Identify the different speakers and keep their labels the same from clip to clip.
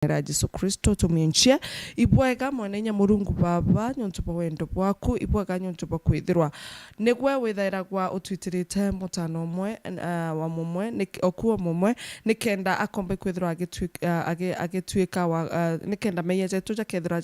Speaker 1: Era Jesu Kristo tumienchia ibwega mwanenya Murungu Baba nyontupa wendo bwaku ibwega nyontupa kwithirwa nigwe withaira gwa utwitirite mutano mwe wa mumwe okuwa mumwe nikenda akombe kwithirwa agitwika wa nikenda meyeje tuja kethirwa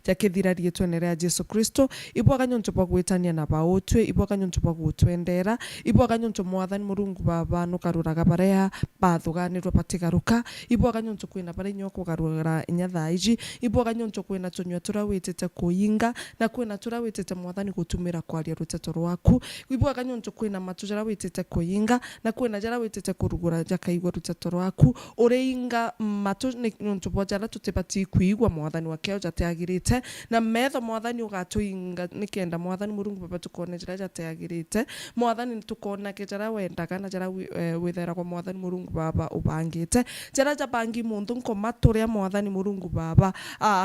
Speaker 1: jakithira rietwe nere Jesu Kristo ibwega nyontupa gwitania na bautwe ibwega nyontupa gutwendera ibwega nyontupa Mwathani Murungu Baba nukaruraga bareha bathuganirwe patigaruka ibwega nyontupa kwina bare nyoko kugarura inyatha iji ibwaga nyonto kwena tunywa turawitete kuyinga na kwena turawitete Mwathani gutumira kwaria ruteto rwaku ibwaga nyonto kwena matujara witete kuyinga na kwena jara witete kurugura jakaigwa ruteto rwaku ureinga matu nyonto bwajara tutibati kuigwa Mwathani wakeo jateagirite na metho Mwathani ugatuinga nikenda Mwathani Murungu Baba tukone jara jateagirite Mwathani tukona kejara wendaga na jara withera kwa Mwathani Murungu Baba ubangite jara jabangi mundu nkomato ria Mwathani Murungu Baba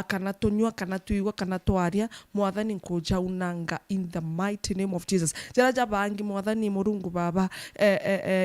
Speaker 1: kana tunywa kana tuigwa kana twaria Mwathani nkuja unanga in the mighty name of Jesus jara jabangi Mwathani Murungu Baba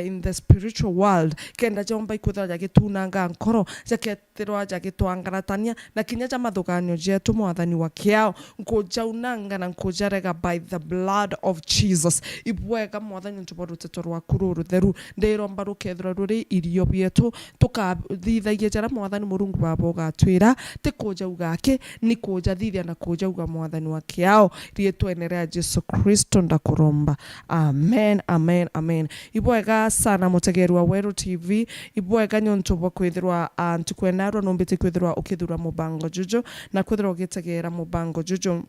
Speaker 1: in the spiritual world kenda jomba ikutha jagitunanga nkoro jaketirwa jagitwangaratania na kinya jamathuganyo jetu Mwathani wakiao nkuja unanga na nkuja rega by the blood of Jesus ibwega Mwathani ntuboruteto rwaku rutheru ndiromba rukethra ruri irio bietu tukathithagia jara Mwathani Murungu Baba ugatwira tikuja ugake ni kuja thithia na kuja uga Mwathani wakiao rietwenere Jesu Kristo ndakuromba amen amen amen ibwega sana mutegerwa Weru TV ibwega nyontubo kwithirwa antukwenarwa nombete kwithirwa ukithura mubango juju na kwithirwa ugitegera mubango juju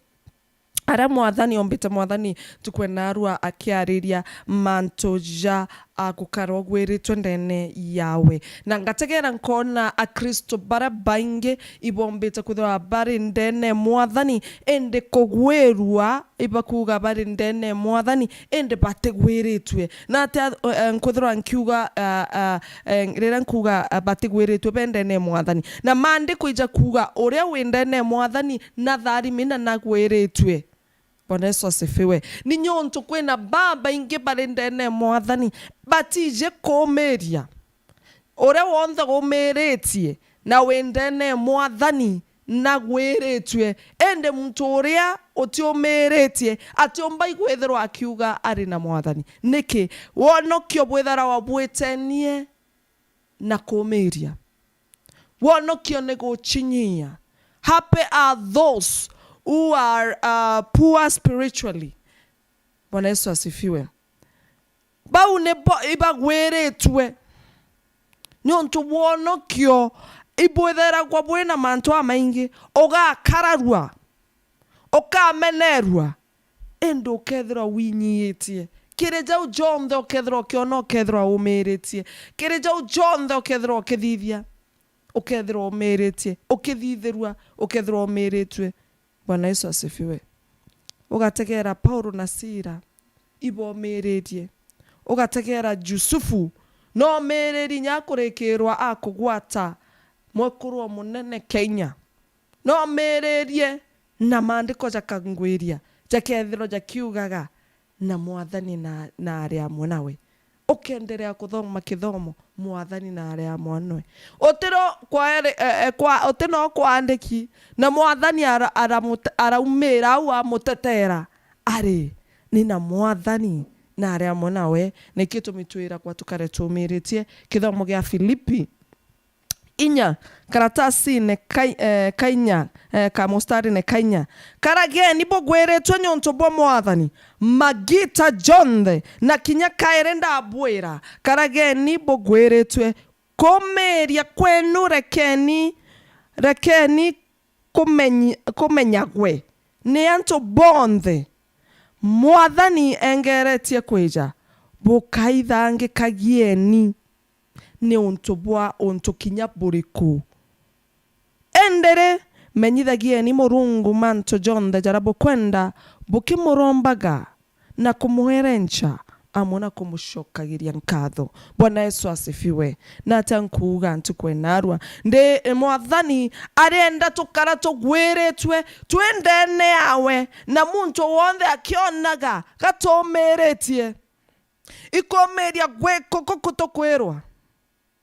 Speaker 1: ara Mwathani ombete Mwathani tukwenarwa akiariria mantoja akukarwa gwiritwe Ndene yawe na ngategera nkona akristo bara bainge ibombete kuthwa bari Ndene Mwathani ende Kugwiirua ibakuga bari Ndene Mwathani ende bategwiritwe na ata nkuthwa nkiuga rera nkuga bategwiritwe bendene Mwathani na mande kuija kuga uria wi Ndene Mwathani na thari mina nagwiritwe Bwana Yesu asifiwe ni nyonto kwena baba inge bari Ndene Mwathani batije komeria ore wonza gomeretie na wendene Mwathani na gwiritwe ende muntu uria utiomeretie atiomba igwethirwa akiuga ari na Mwathani niki wonokio bwethara wabwetenie na komeria wonokio ne gochinyia happy are those who are poor spiritually. Bwana Yesu asifiwe baune ibagweretwe nyonto wonokio ibwethera kwa bwena mantu amaingi ogakararwa okamenerwa endo kethra winyitie kireja ujonthe okethra kiono kethra umeretie kireja ujonthe okethra okithithia okethra umeretie okithithirwa okethra umeretwe Bwana Yesu asifiwe ugategera Paulo na Sila ibomeretie ugategera Yusufu no mereri nyakurekirwa akugwata mwakurwa munene Kenya no mererie na mandiko jakangwiria jakethiro jakiugaga na Mwathani na aria mwonawe ukenderea kuthoma kithomo Mwathani na aria mwonawe otero kwa oteno kwandiki na Mwathani araumira au amutetera ari ni na Mwathani na aria mwonawe nikitumituira kwa tukare tumiretie kithomo gya Filipi inya karatasi ne kainya ka mustari ne kainya karageni bogweretwe nyonto bo Mwathani magita jonthe na kinya kairenda abwira karageni bogweretwe komeria kwenu rekeni kumenyagwe ni anto bonthe Mwathani engeretie kwija bukaithange kagieni ni untubwa untukinya buriku endere menyithagieni Murungu manto jonthe jarabo kwenda bukimurombaga na kumuherencha amona kumushokagiria nkatho Bwana Yesu asifiwe na tankuga ntukwenarwa nde Mwathani arenda tukara tugwiritwe twendene yawe na muntu wonde akionaga gatomeretie ikomeria gweko kokutokwirwa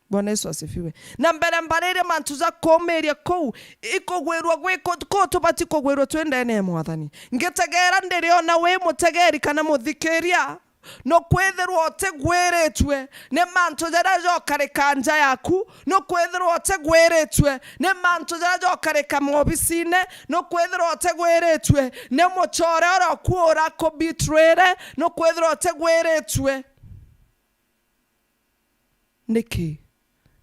Speaker 1: Bwana Yesu asifiwe. Na mbere mbarire mantu za komeria kou ikogwirwa gwiko tubati kogwirwa twendene Mwathani. Ngetegera ndiriona we mutegeri kana muthikeria no kwethirwo otegwiritwe ne mantu jara jokareka nja yaku no kwethirwo otegwiritwe ne mantu jara jokareka mobisine no kwethirwo otegwiritwe ne muchore oro kuora ko bitrere no kwethirwo otegwiritwe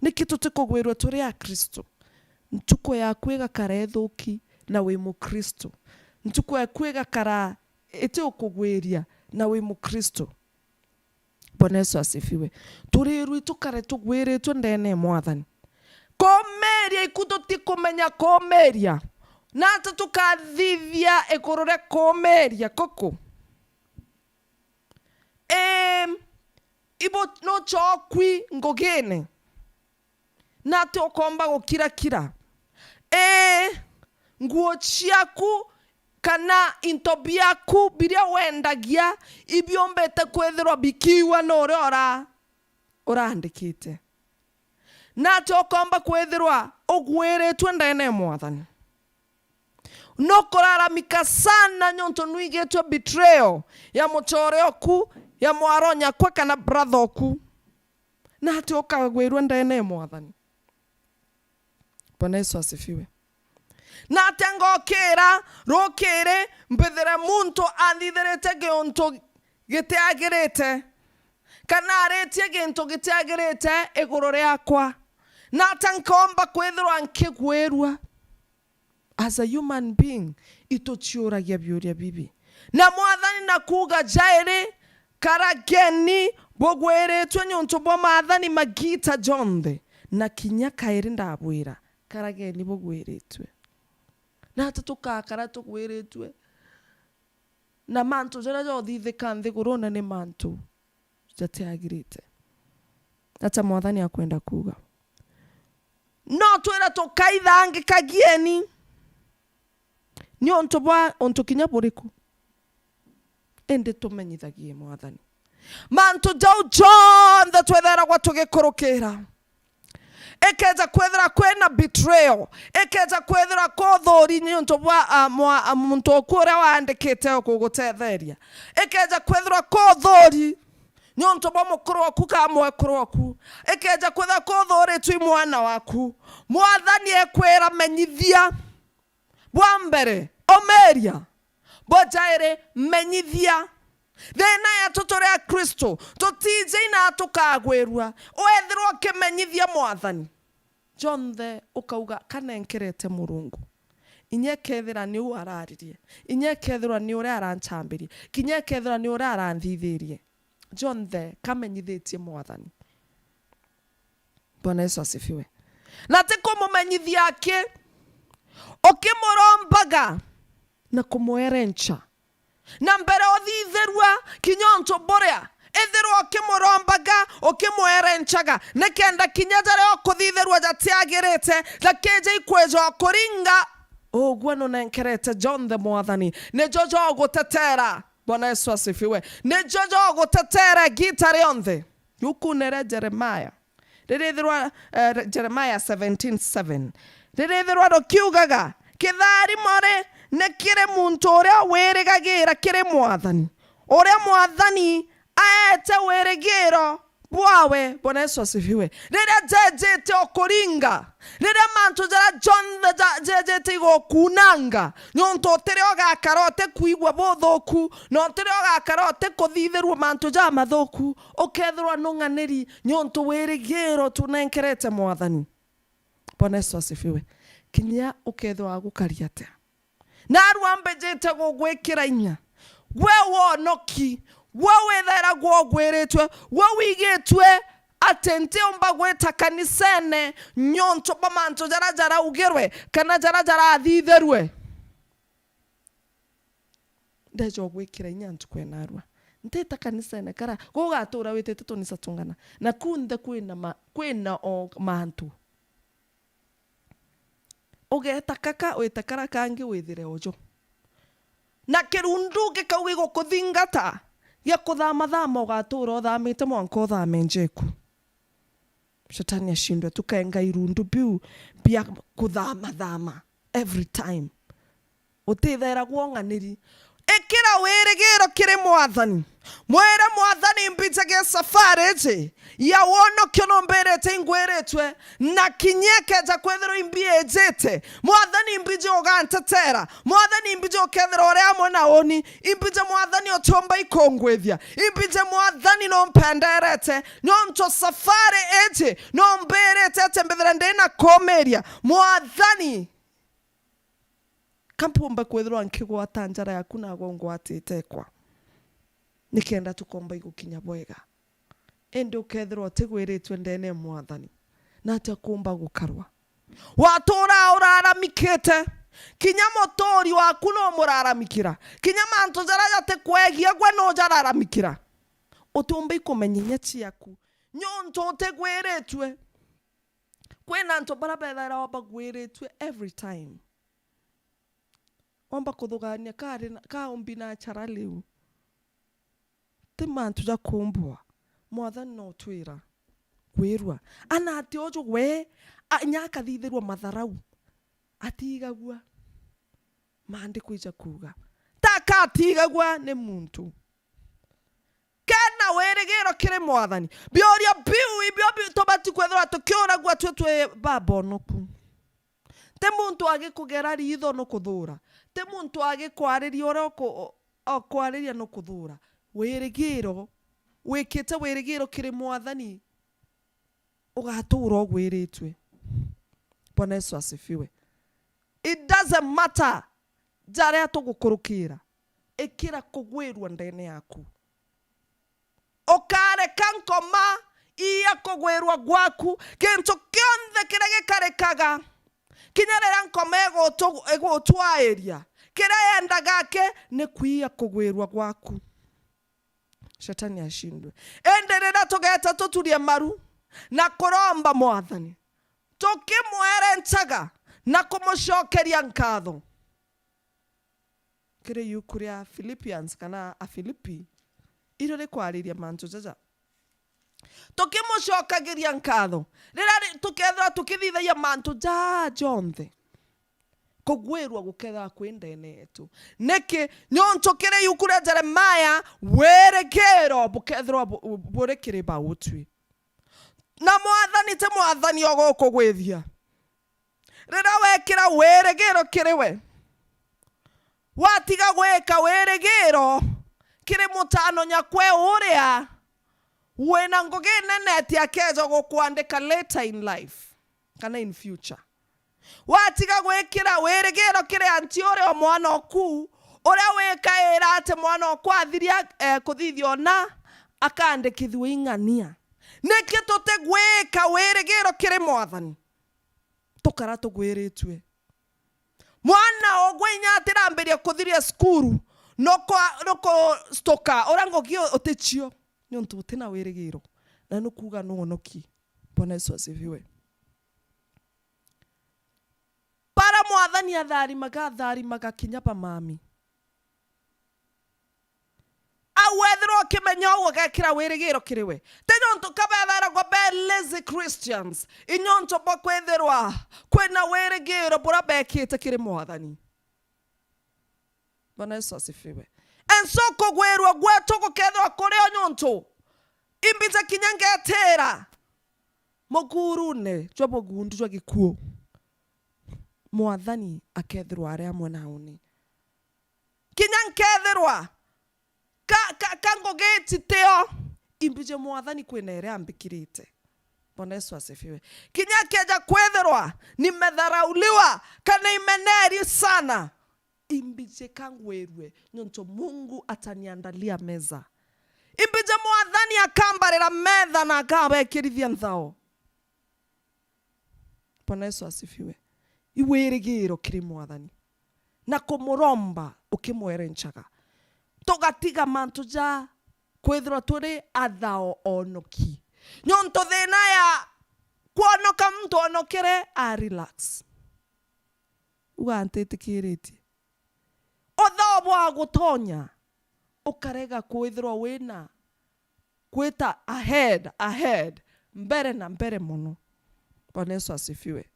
Speaker 1: niki tutikogwirwa turi a Kristo. Ntuko ya kwega karethuki na we mu Kristo. Ntuko ya kwega kara ete okugwiria na we mu Kristo. Bwana Yesu asifiwe. Turiru itukare tugwiritwe ndene Mwathani. Komeria ikututi kumenya komeria. Nata tukathithia ekorore komeria koko. Ibo no chokwi ngogene. Nate okomba gukira. Nguo ciaku kana intobiaku biria wendagia ibiombete kwethirwa bikiwa no orandikite. Nate okomba kwethirwa ogwiritwe ndene Mwathani. No kuraramika sana nyonto nuigetwe betrayal ya muchore oku ya mwaronya kwa kana brother oku. Nate okagwirwe ndene Mwathani. Bwana Yesu asifiwe. Nate ngokera rokere mbethera muntu athitherete gionto giteagirite kana aretie gintu giteagirite iguru riakwa. Nate nkomba kwethirwa nkigwirwa as a human being itochiuragia biuria bibi. Na Mwathani nakuga jairi karageni bogweretwe nyonto bo Mwathani magita jonde na kinya kairi ndabwira karageni bogweretwe. Na tukakara tugwiritwe na mantu jara jo thithika nthiguru na ni mantu jatiagirite. Ata Mwathani akwenda kuga no twira tukaithangi kagieni ni onto bwa onto kinya buriku ende tumenyithagie Mwathani mantu jau John that twethera gwa tugikurukira. Ekeza kwethera kwena betrayal. Ekeza kwethera kothori nyonto bwa muntu okura wandikite okugutetheria. Ekeza kwethera kothori nyonto bwa mukuru waku ka mwekuru waku. Ekeza kwethera kothori twi mwana waku. Mwathani ekwera menyithia bwa mbere omeria bojaire menyithia. Thena ya tutore a Kristo tutije ina tukagwirwa wethirwo kimenyithia Mwathani. John the ukauga kana nkerete Murungu inye kethira ni uararirie inye kethira ni uri aranchambirie kinye kethira ni uri aranthithirie. John the kamenyithitie Mwathani. Bwana Yesu asifiwe. Na tiko mumenyithia ake okimurombaga na kumuerencha na mbere othitherwa kinyonto borea ethirwo kimurombaga okimwerenchaga nekenda kinyajare okuthitherwa jatiagirite lakeje ikwejo kuringa ogwo no nenkerete John the Mwathani ne jojo gutetera. Bwana Yesu asifiwe. Ne jojo gutetera gitari onthe yukunere Jeremiah ririthirwa Jeremiah 17:7 ririthirwa rokiugaga kithari more nekire muntu uria wirigagira kire Mwathani uria Mwathani aete wirigiro bwawe. Bwana Yesu asifiwe. Riria jejete okuringa riria mantu jara John jejete gokunanga nyonto tere ogakarote kuigwa bothoku no tere ogakarote kuthitherwa mantu ja mathoku okethirwa nunganiri nyonto wirigiro tunenkerete Mwathani. Bwana Yesu asifiwe. Kinya ukethwa gukariate na ruambe jete gugwikira inya we wonoki we wethera gwogwiritwe we wigitwe atente omba gweta kanisene nyonto bamanto jara ugirwe kana jara athitherwe ndejo gwikira inya ntukwe narwa nteta kanisene kara gugatura witete tunisa tungana na kunde kwina o mantu ogeta kaka oetakara kangi withire ojo na kirundu gikauge gukuthingata ya kuthama thama ugatura uthamite mwanko uthame njeku Shetani ashindwe. Tukaenga irundu biu bia kuthama every time. Utithera guonganiri. Ekira wirigiro kiri Mwathani. Mwere Mwathani mbitsage safari je. Ya wono kyono mberete ingweretwe. Na kinyeke ja kwethero imbie ejete. Mwathani mbije ogantetera. Mwathani mbije okethero ore amona oni. Imbije Mwathani otomba ikongwethia. Imbije Mwathani no mpenderete. No mcho safari eje. No mberete ete mbethera ndena komeria. Mwathani kampumba kwethero ankigwa tanjara yaku na gongo atitekwa nikenda tukomba igukinya bwega ende ukethero tigwiritwe Ndene Mwathani na takumba gukarwa watura uraramikite kinya motori waku no muraramikira kinya mantu jara tekwegia gwe no jararamikira utumba ikumenyenya ciaku nyonto tegwiritwe kwena nto barabethera obagwiritwe every time omba kuthugania ka umbi na chara liu te mantu ja kumbwa Mwathani no twira kwirua ana ati ojo we nyaka thithirwa matharau atigagua mandi kuija kuga taka atigagua ne muntu kana werigiro kire Mwathani bioria biu ibio tobati kwethwa tukiora gwa twetwe babonoku te muntu agikugera ritho no kuthura te muntu agikwariria oroko okwariria no kuthura wirigiro wikite wirigiro kiri Mwathani ugatura ogwiritwe. Bwana Yesu asifiwe. It doesn't matter jare tugukurukira ikira kugwirwa ndene yaku okare kankoma iya kugwirwa gwaku kintu kyonthe kira gikarekaga kinyarera nkomego ego twaeria kira yenda gake ne kuia kugwirwa gwaku. Shetani ashindwe. Enderera tugeta tuturie maru na kuromba Mwathani tukimwere ntaga na kumushokeria nkatho kire yukuria Philippians kana a Philippi iro rikwariria mantu jaja tukimushokagiria nkatho rira tukethwa tukithithaia mantu ja jonthe kugwirwa guketha kwi Ndene yetu niki nyonto kire yukuria Jeremiah werekero bukethwa burekire bautwi na Mwathani te Mwathani ogukugwithia rira wekira weregero kiriwe watiga gweka weregero kiri mutano nyakwe uria wena ngugi neneti akejo gukwandika later in life kana in future watiga gwekira weregero kiri antiore o mwana oku uria wekaira ate mwana oku athiria kuthithio na akandikithwe ing'ania niki tutegweka weregero kiri Mwathani tukara tugwiritwe mwana ogwenya atiramberia kuthiria skuru noko stoka orango gio otechio nyonto tena weregero na nukuga nonoki. Bwana Yesu asifiwe. Para Mwathani athari magakinya pa mami awethro kimenya ugekira weregero kiriwe tenyonto kabethera go be lazy Christians inyonto bokwetherwa kwena weregero bura bekite kiri Mwathani. Bwana Yesu asifiwe. Ensoko gwerwa gweto gukethwa kuri onyonto imbita kinyangetera mogurune jobo gundu jwa gikuo Mwathani aketherwa aria mwenauni kinyanketherwa kango geti teo imbije Mwathani kwenere ambikirite. Bwana Yesu asifiwe. Kinyakeja kwetherwa nimedharauliwa kana imeneri sana imbije kangwerwe nyonto Mungu ataniandalia meza imbije Mwathani akambarira metha na akabekirithia nthao. Bwana Yesu asifiwe. Iwerigiro kiri Mwathani na kumuromba ukimwere nchaga togatiga mantu ja kwethira turi athao onoki nyonto thina ya kuonoka mtu onokere a relax ugantetikiriti othao bwa gutonya ukarega kwethira wina kweta ahead mbere na mbere muno. Bwana Yesu asifiwe.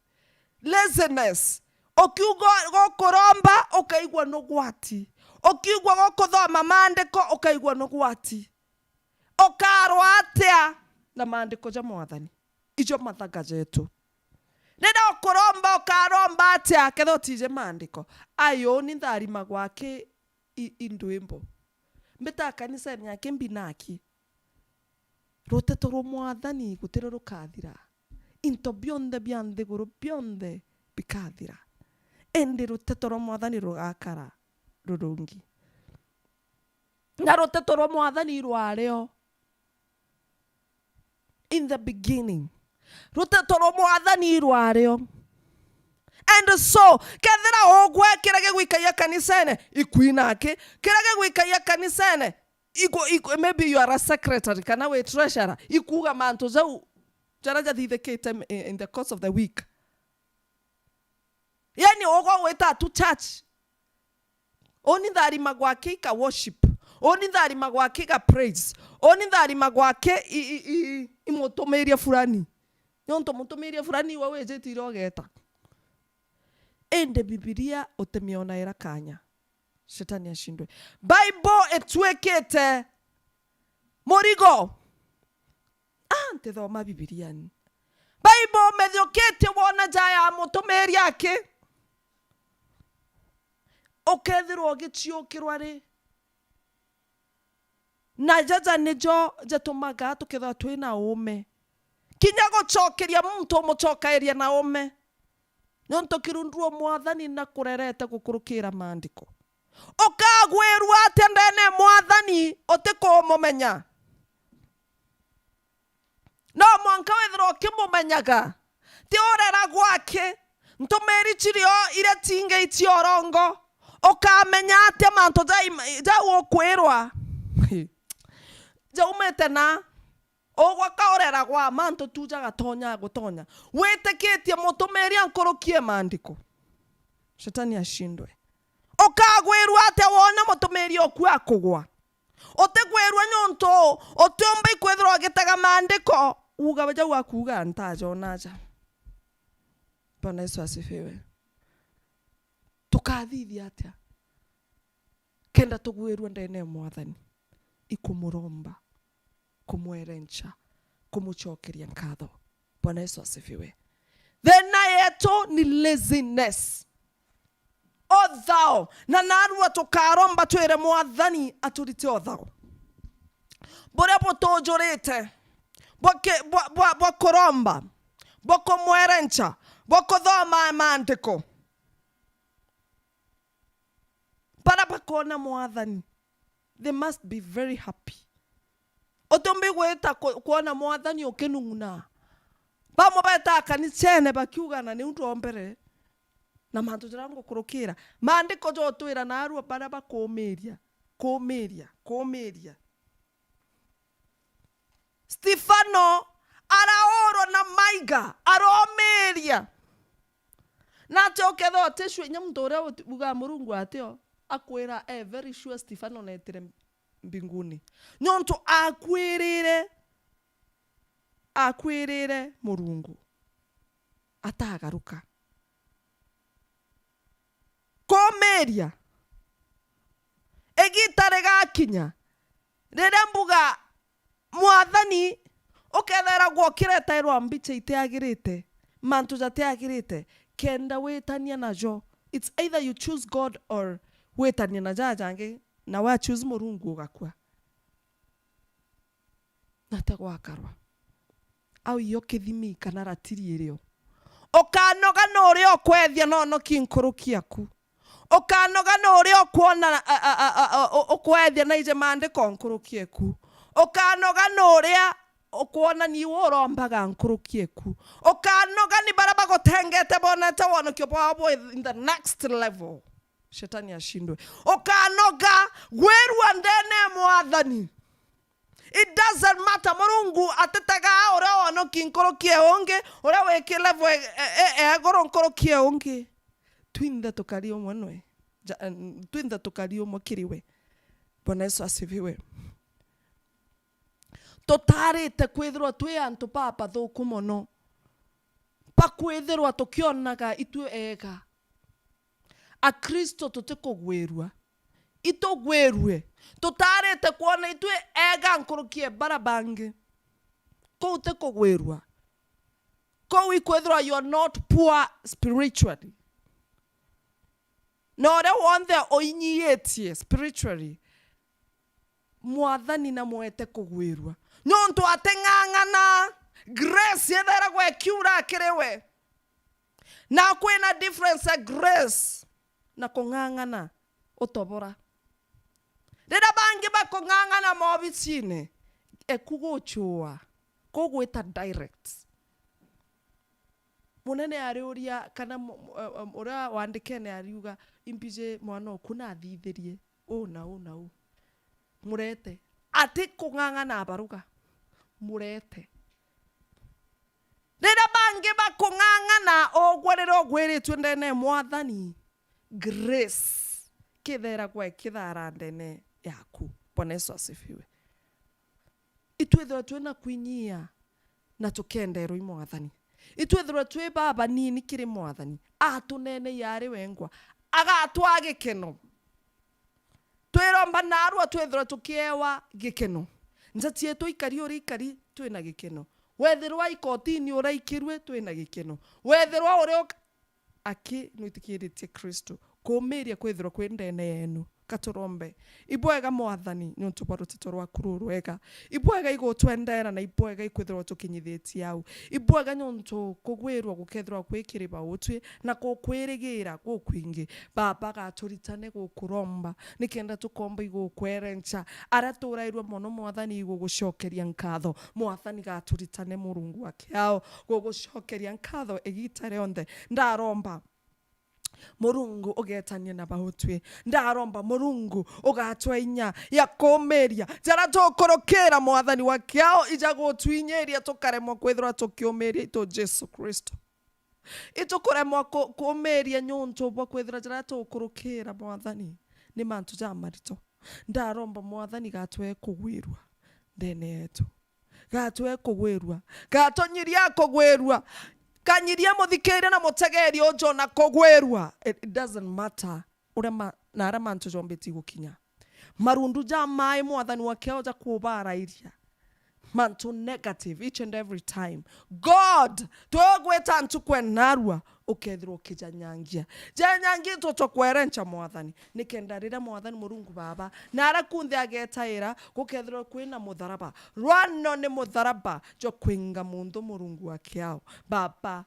Speaker 1: Laziness. Okiugo gokoromba okaigwa no gwati. Okiugwa gokuthoma maandiko okaigwa no gwati. Okarwa atia na maandiko ja Mwathani. Ijo mathaga jetu. Nenda okoromba okaromba atia ketho tije maandiko. Ayo ni tharima gwake indwimbo. Mbita kanisa yake mbinaki. Roteto ro Mwathani gutire rukathira. Into bionde biande guru bionde bikathira. Ende roteto ro Mwathani rugakara rurungi. Na roteto ro Mwathani rwareo. In the beginning. Roteto ro Mwathani rwareo. And so, kethira ogwe kirage gwikaia kanisene ikuinake, kirage gwikaia kanisene maybe you are a secretary kana we treasurer ikuga manto zau jaraja thithekete in the course of the week. Yani ogo weta to church. Oni ndari magwake ka worship. Oni ndari magwake ka praise. Oni ndari magwake imotomeria fulani. Nyonto motomeria fulani wawe jetiro ogeta. Ende Biblia utemiona era kanya. Shetani ashindwe. Bible etwekete morigo. Ante thoma Biblia ni. Bible medhiokete wona jaya motomeri yake. Okethirwo giciukirwa ri. Na jaja nijo jatumaga tukitha twina ume. Kinya gocokeria muntu mucokaeria na ume. Nonto kirundruo Mwathani na kurerete gukurukira maandiko. Okagwirua ati Ndene Mwathani otiko mumenya. No mwanka wethiro kimumenyaga. Ti orera gwake. Ntumeri chirio ire tinge itiorongo. Okamenya ati manto ja wokwirwa. Ja umete na ogwa kaorera gwa manto tuja gatonya gutonya. Weteketie mutumeri ankorokie maandiko. Shetani ashindwe. Okagwirua ati wona mutumeri oku akugwa. Otegwerwa nyonto otomba ikwethro agitaga maandiko uga baja wakuga ntajo naja. Bwana Yesu asifiwe. Tukathithi atia kenda tugwirwa Ndene Mwathani ikumuromba kumwerencha kumuchokeria nkatho. Bwana Yesu asifiwe. Thena yetu ni laziness. Othao na narua tukaromba twire Mwathani aturite othao. Bore botojorete bokoromba bokomwerencha bokothoma maandiko. Para bakona Mwathani, they must be very happy. Otombe gweta kuona Mwathani okenunguna. Bamo beta kanisene bakiugana ni untu ombere. Na mantu jirango kurukira. Maandiko jo twira na arua para bakomeria. Komeria. Stefano araoro na maiga aromeria. Na choketho tishwe nyamutore uga Murungu atio akwira very sure Stefano netire mbinguni. Nyonto akwirire Murungu atagaruka. Komeria egitare gakinya rere mbuga Mwathani okethera gwokireta irwa mbiche iteagirite mantu jateagirite kenda wetania najo. It's either you choose God or wetania na jajange na wa choose Murungu ugakua natagwakarwa au iyo kithimi kana ratiri irio okanoga no ri okwethia no kinkurukiaku okanoga no ri okuona okwethia na ije maandiko nkurukieku okanoga no ri okuona ni worombaga nkurukieku okanoga ni baraba gotengete bonete wonokyo bwabo in the next level. Shetani ashindwe. Okanoga gwerwa Ndene Mwathani. It doesn't matter Murungu atetaga ora wono kinkorokie onge ora weke level egoro nkorokie onge twinda tukario mwanwe twinda tukario mokiriwe. Bwana Yesu asifiwe. Tutarite kwithirwa twi antu papa thuku muno. Pakwithirwa tukionaga itue ega. A Kristo tutikugwirua. Itugwirue. Tutarite kuona itue ega nkurukie barabangi. Kou tikugwirua. Kou ikwithirwa you are not poor spiritually. No they want their oinyiyetie spiritually. Mwathani na mwete kugwirua. Nyontu ateng'ang'ana. Grace yethera gwe kiura kirewe. Na kwina difference ya grace na kung'ang'ana utobora. Rira bangi bakung'ang'ana mobicine. Ekugochua. Kogwita direct. Munene ariuria kana ura wandikene ariuga impije mwana kuna athithirie na murete ati kung'ang'ana abaruga murete rira bangi bakung'ang'ana ogwerero gwiritwe ndene Mwathani grace kithera gwe kithara ndene yaku. Bwana Yesu asifiwe. Itwethwa twena kwinyia na tukenderwo i Mwathani. Itwethwa twi baba nini kiri Mwathani atunene yari wengwa agatwa gikeno. Twiromba narua twethwa tukiewa gikeno. Njatie tuikari uri ikari twina gikeno. Wethirwa ikotini uraikirwe twina gikeno. Wethirwa uri aki nwitikiritie Kristo kumiria kwithirwa kwi ndene yenu. Katurombe. Ibwega Mwathani nyontu bwa rutito rwaku rurwega. Ibwega igotwendera na ibwega ikwithirwa tukinyithitie au. Ibwega nyontu kugwirwa gukethirwa kwikiriba utwi na kukwirigira gukwingi. Baba gaturitane gukuromba nikenda tukomba igukwerencha ara turairwa mono Mwathani igugucokeria nkatho. Mwathani gaturitane Murungu wake ao gugucokeria nkatho igitare onthe. Ndaromba Murungu ugetania na bahutwe. Ndaromba Murungu ugatwa inya ya komeria jara tukorokera Mwathani wakiao ijago twinyeria tukaremwa kwithirwa tukiomeria ito Jesu Kristo. Itukuremwa kuomeria nyonto bwa kwithirwa jara tukorokera Mwathani ni mantu jamarito. Ndaromba Mwathani gatwe kugwirua ndene yetu. Gatwe kugwirua. Gatonyiria kugwirua. Kanyiria muthikire na mutegeri ojo na kogwerwa. It doesn't matter urema na aramantu jombeti gukinya marundu ja mai Mwathani wake oja kubara iria mantu negative each and every time. God togweta antu kwenarwa ukethirwo kijanyangia janyangia tutokwerencha Mwathani nikendarira Mwathani Murungu baba na arakunthe agetaira gukethirwo kwina mutharaba rwano ni mutharaba jo kwinga mundu Murungu wake ao baba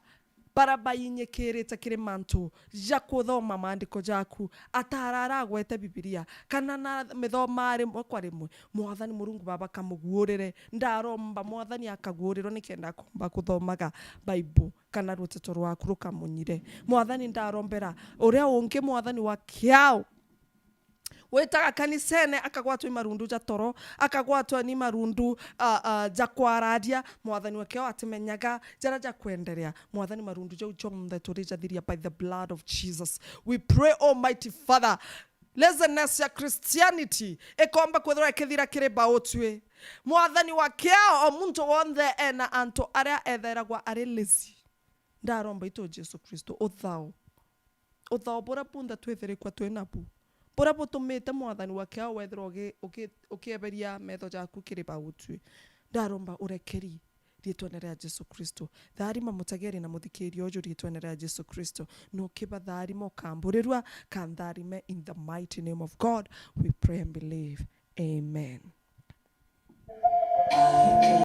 Speaker 1: baraba yinyekirite kiri mantu ja kuthoma maandiko jaku atarara gwete Biblia kana na mithoma rimwe kwa rimwe Mwathani Murungu baba kamugurire. Ndaromba Mwathani akaguriro nikenda komba kuthomaga Bible kana rutito rwaku rukamunyire. Mwathani ndarombera uria ungi Mwathani wakiao wetaga kanisene akagwatwa marundu ja toro akagwatwa ni marundu ja kwaradia Mwathani wakeo atimenyaga jara ja kwenderea Mwathani marundu jo jomthe turijathiria by the blood of Jesus. We pray Almighty Father laziness ya Christianity ekomba kwethira kithira kiri baotwe Mwathani wakeo omuntu wonthe ena anto aria etheragwa ari lazy. Ndaromba ito Jesu Kristo uthao bora punda twethere kwa twenapu bora potumite Mwathani wakeo wethira ukieberia metho jaku kiri baotwe. Ndaromba urekeri rietwa ria Jesu Kristo. Tharima mutageri na muthikiri ojo rietwa ria Jesu Kristo. No kiba tharima kamburirwa kan tharime in the mighty name of God we pray and believe. Amen.